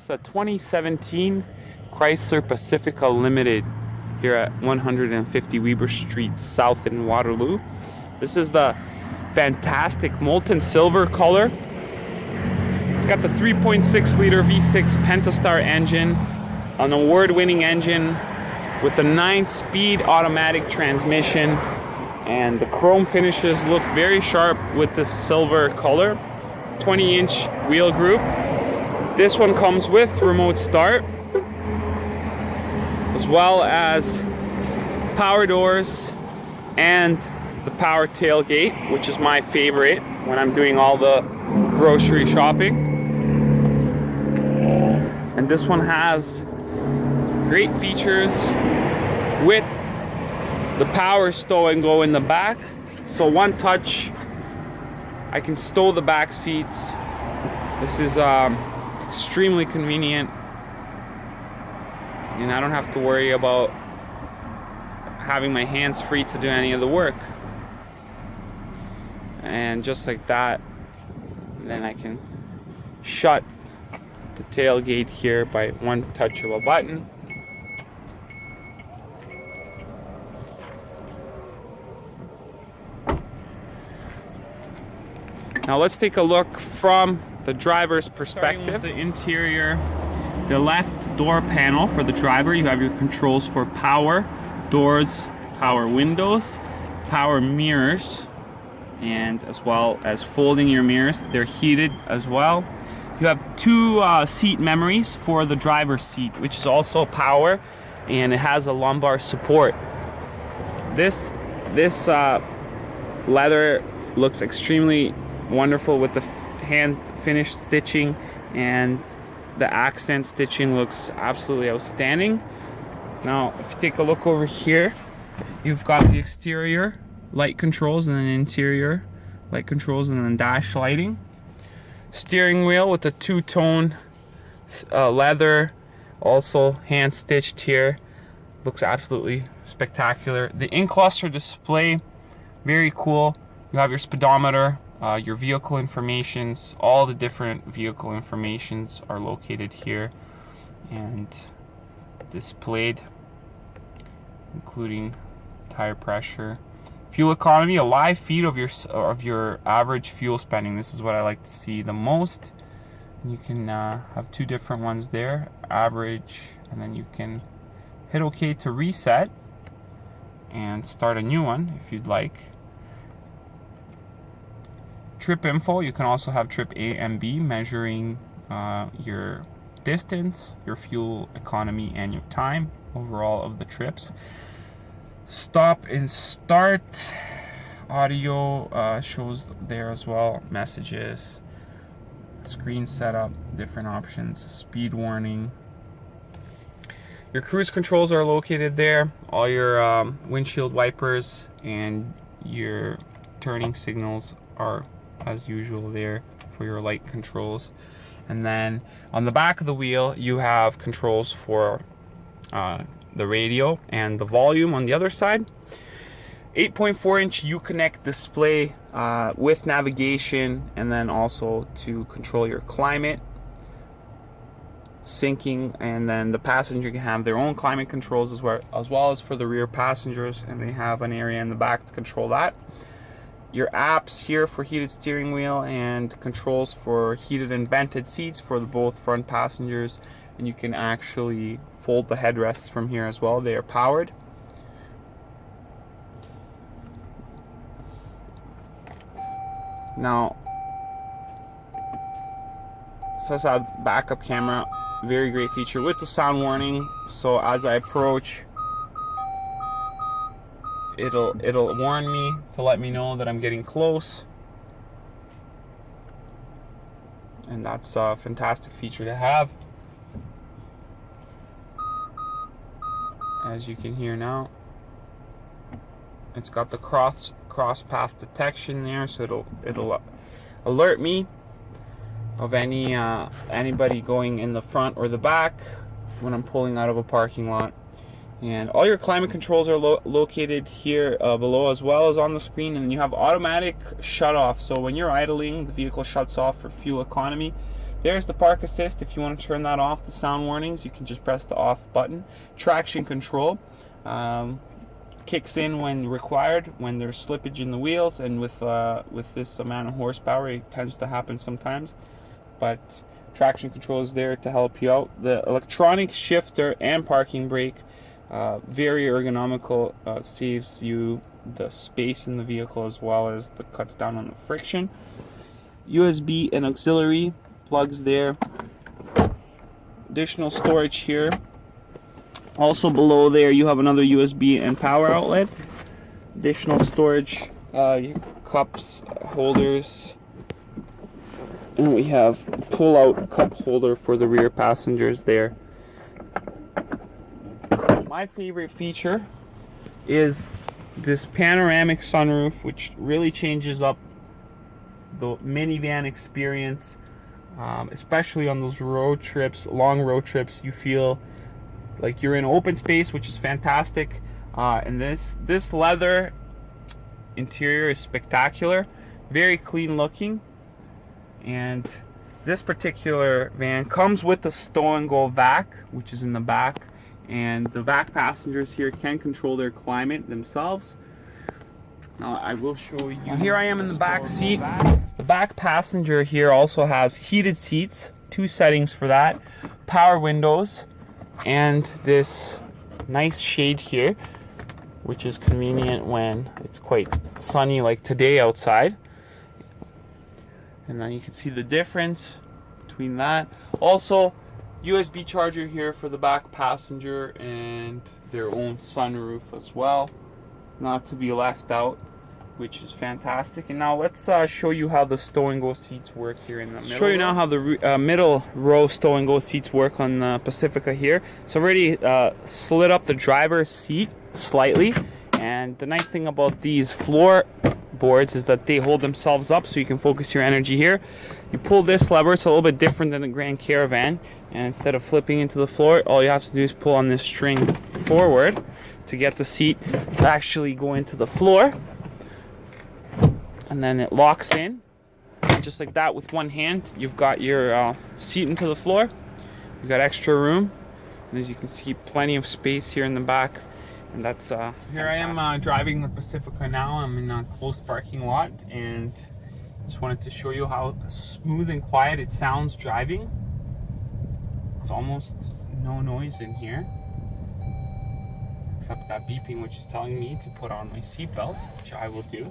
It's a 2017 Chrysler Pacifica Limited here at 150 Weber Street South in Waterloo. This is the fantastic molten silver color. It's got the 3.6 liter V6 Pentastar engine, an award-winning engine with a 9-speed automatic transmission, and the chrome finishes look very sharp with this silver color. 20-inch wheel group. This one comes with remote start, as well as power doors and the power tailgate, which is my favorite when I'm doing all the grocery shopping. And this one has great features with the power stow and go in the back. So one touch, I can stow the back seats. This is extremely convenient, and I don't have to worry about having my hands free to do any of the work. And just like that, then I can shut the tailgate here by one touch of a button. Now let's take a look from the driver's perspective. The interior, the left door panel for the driver, you have your controls for power doors, power windows, power mirrors, and as well as folding your mirrors. They're heated as well. You have two seat memories for the driver's seat, which is also power, and it has a lumbar support. This leather looks extremely wonderful with the hand finished stitching, and the accent stitching looks absolutely outstanding. Now if you take a look over here, you've got the exterior light controls and then interior light controls and then dash lighting. Steering wheel with the two-tone leather, also hand stitched here, looks absolutely spectacular. The in-cluster display, very cool. You have your speedometer, your vehicle informations, all the different vehicle informations are located here and displayed, including tire pressure, fuel economy, a live feed of your average fuel spending. This is what I like to see the most. You can have two different ones there, average, and then you can hit OK to reset and start a new one if you'd like. Trip info, you can also have trip A and B, measuring your distance, your fuel economy, and your time overall of the trips. Stop and start audio shows there as well, messages, screen setup, different options, speed warning. Your cruise controls are located there, all your windshield wipers and your turning signals are as usual there for your light controls. And then on the back of the wheel you have controls for the radio and the volume on the other side. 8.4-inch Uconnect display with navigation, and then also to control your climate, syncing, and then the passenger can have their own climate controls as well as for the rear passengers, and they have an area in the back to control that. Your apps here for heated steering wheel and controls for heated and vented seats for both front passengers, and you can actually fold the headrests from here as well. They are powered. Now, this has a backup camera, very great feature with the sound warning. So as I approach, it'll warn me to let me know that I'm getting close, and that's a fantastic feature to have. As you can hear now, it's got the cross path detection there, so it'll alert me of anybody going in the front or the back when I'm pulling out of a parking lot. And all your climate controls are located here below as well as on the screen, and you have automatic shut off. So when you're idling, the vehicle shuts off for fuel economy. There's the park assist. If you want to turn that off, the sound warnings, you can just press the off button. Traction control kicks in when required, when there's slippage in the wheels, and with this amount of horsepower, it tends to happen sometimes. But traction control is there to help you out. The electronic shifter and parking brake, very ergonomical, saves you the space in the vehicle as well as the cuts down on the friction. USB and auxiliary plugs there. Additional storage here. Also below there you have another USB and power outlet. Additional storage, cups, holders. And we have pull-out cup holder for the rear passengers there. My favorite feature is this panoramic sunroof, which really changes up the minivan experience, especially on those road trips, long road trips. You feel like you're in open space, which is fantastic. And this leather interior is spectacular, very clean looking. And this particular van comes with the stow and go vac, which is in the back, and the back passengers here can control their climate themselves. Now I will show you. Now, here I am in the back seat. The back passenger here also has heated seats, 2 settings for that, power windows, and this nice shade here, which is convenient when it's quite sunny like today outside. And then you can see the difference between that. Also, USB charger here for the back passenger and their own sunroof as well, not to be left out, which is fantastic. And now let's show you how the stow and go seats work here in the middle. Show you now how the middle row stow and go seats work on the Pacifica here. So already slid up the driver's seat slightly, and the nice thing about these floor boards is that they hold themselves up so you can focus your energy here. You pull this lever, it's a little bit different than the Grand Caravan, and instead of flipping into the floor, all you have to do is pull on this string forward to get the seat to actually go into the floor, and then it locks in just like that. With one hand you've got your seat into the floor, you've got extra room, and as you can see, plenty of space here in the back. And that's here I am driving the Pacifica now. I'm in a closed parking lot, and just wanted to show you how smooth and quiet it sounds driving. It's almost no noise in here, except that beeping, which is telling me to put on my seatbelt, which I will do.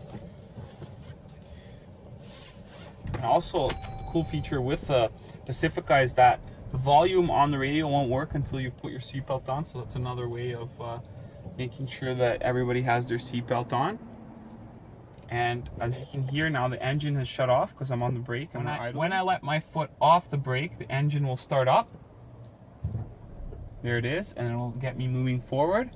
And also, a cool feature with the Pacifica is that the volume on the radio won't work until you've put your seatbelt on, so that's another way of making sure that everybody has their seatbelt on. And as you can hear now, the engine has shut off because I'm on the brake. When I let my foot off the brake, the engine will start up. There it is, and it'll get me moving forward.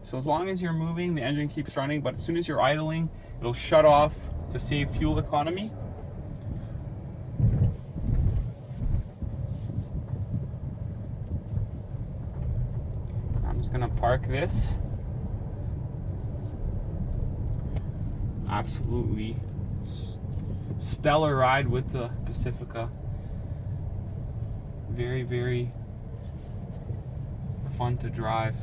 So as long as you're moving, the engine keeps running, but as soon as you're idling, it'll shut off to save fuel economy. Gonna park this. Absolutely stellar ride with the Pacifica. Very, very fun to drive.